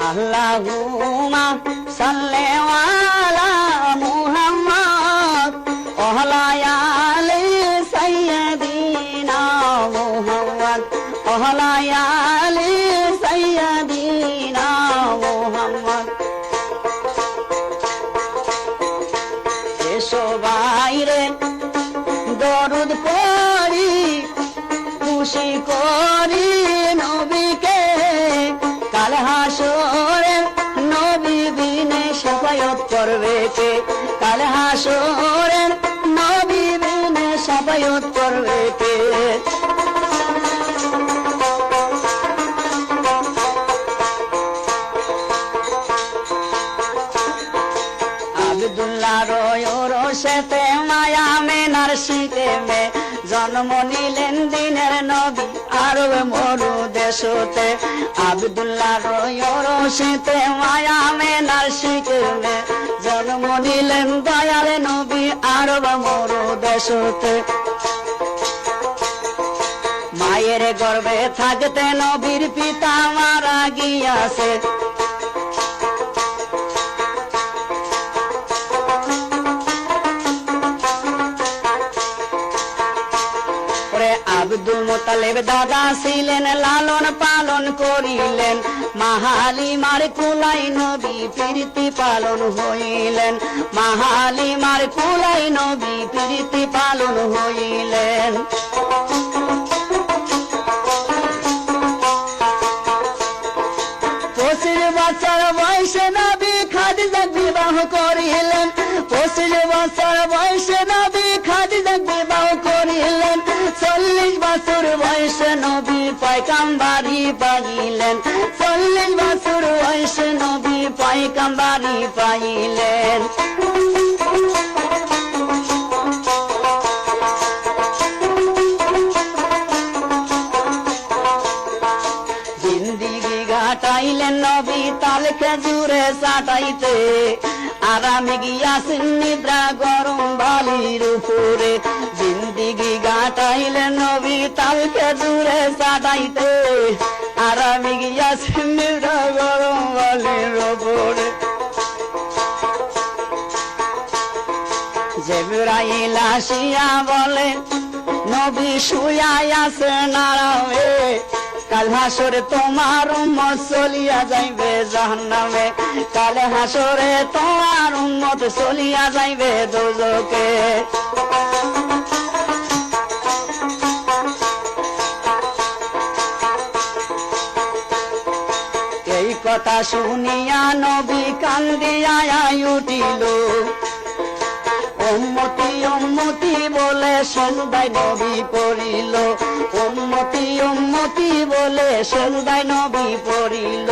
আল্লাহুম্মা সাল্লি আলা মুহাম্মদ ওয়া আলি সাইয়্যিদিনা মুহাম্মদ ওয়া আলি সাইয়্যিদিনা মুহাম্মদ। এসো বাইরে দরুদ পড়ি খুশি করি নবীকে, কাল হাসরে নবী বিনে শাফায়াত করবে কে, কাল হাসরে নবী বিনে শাফায়াত করবে কে। আব্দুল্লাহ রোশেতে মায়া মেনার শীতে মে জন্ম নিলেন দিনের নবী আরব মরু দেশতে। আব্দুল্লাহ রোশেতে মায়া মেনার শীতে মে জন্ম নিলেন দয়াল নবী আরব মরু দেশতে। মায়ের গর্ভে থাকতে নবীর পিতা মারা গিয়াছে, আব্দুল মুত্তালিব দাদা ছিলেন লালন পালন করিলেন, মাহালিমার কুলাই নবী প্রীতি পালন হইলেন, মাহালিমার কুলাই নবী প্রীতি পালন হইলেন। 25 বছর বয়সে নবী খাদিজা বিবাহ করিলেন, 25 বছর বয়সে নবী খাদিজা বিবাহ করিলেন, 40 বছর বয়সে নবী পয়গম্বরি পাইলেন, 40 বছর বয়সে নবী পয়গম্বরি পাইলেন। জিন্দিগি কাটাইলেন নবী তাল খেজুরে চাটাইতে, আরামে গিয়াছেন নিদ্রা গরম বালির উপরে। জিন্দিগি কাটাইলেন নবী তাল খেজুরে চাটাইতে, আরামে গিয়াছেন নিদ্রা গরম বালির উপরে। জিবরাইল আসিয়া বলে নবী শুয়া আছেন আরামে, কাল হাসরে তোমার উম্মত চলিয়া যাইবে জাহান্নামে, কাল হাসরে তোমার উম্মত চলিয়া যাইবে দোজখে। এই কথা শুনিয়া নবী কান্দিয়া উঠিল, উম্মতি উম্মতি বলে সেজদায় নবী পড়িল, উম্মতি উম্মতি বলে সেজদায় নবী পড়িল।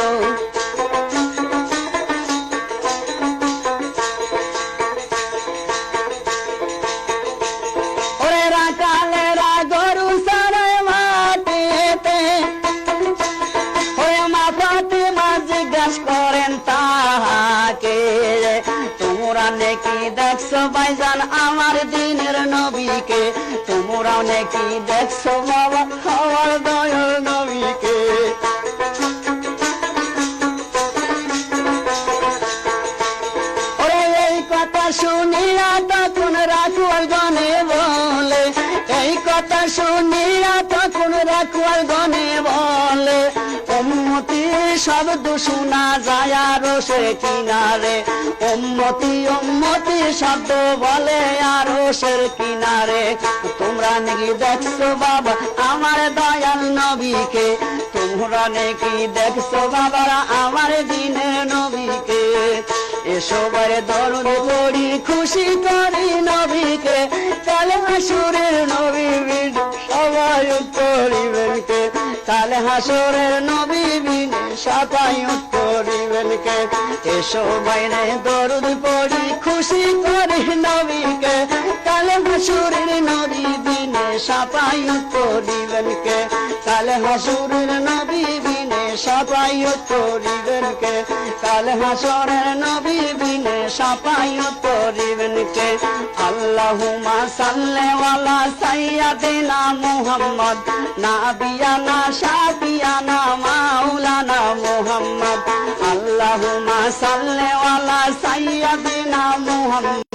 ওরে রাখালেরা গরু সারে মাটিতে, ওরে মা ফাতিমা জিজ্ঞাস করেন তাহাকে, তোমরা নাকি দেখছো ভাইজান আমার দিনের নবীকে, তোমরা নাকি দেখছো বাবা আমার দয়াল নবীকে। ওরে এই কথা শুনিয়া তখন রাখুয়াল গনে বলে, এই কথা শুনিয়া তখন রাখুয়াল গনে বলে, উম্মতি শব্দ শোনা যায় আরশের কিনারে, উম্মতি উম্মতি শব্দ বলে আরশের কিনারে। তোমরা নাকি দেখছো বাবা আমার দয়াল নবীকে, তোমরা নাকি দেখছো বাবারা আমার দিনের নবীকে। এসো বারে দরুদ পড়ি খুশি করি নবীকে, কাল হাসরের নবী বিন সবাই করিবেন কে, কাল হাসরের নবী বিন সবাই করিবেন কে। এসো বাইরে দরুদ পড়ি খুশি করি নবীকে, কাল হাসরের নবী বিন সবাই করিবেন কে। কাল হাসুরের নবী বিনে সাফায়াত করিবেন কে কাল হাসরের নবী বিনে সাফায়াত করিবেন কে আল্লাহুম্মা সাল্লি আলা সাইয়্যিদিনা মুহাম্মদ নাবিয়ানা শাফিয়ানা মাওলানা মুহাম্মদ আল্লাহুম্মা সাল্লি আলা সাইয়্যিদিনা মুহাম্মদ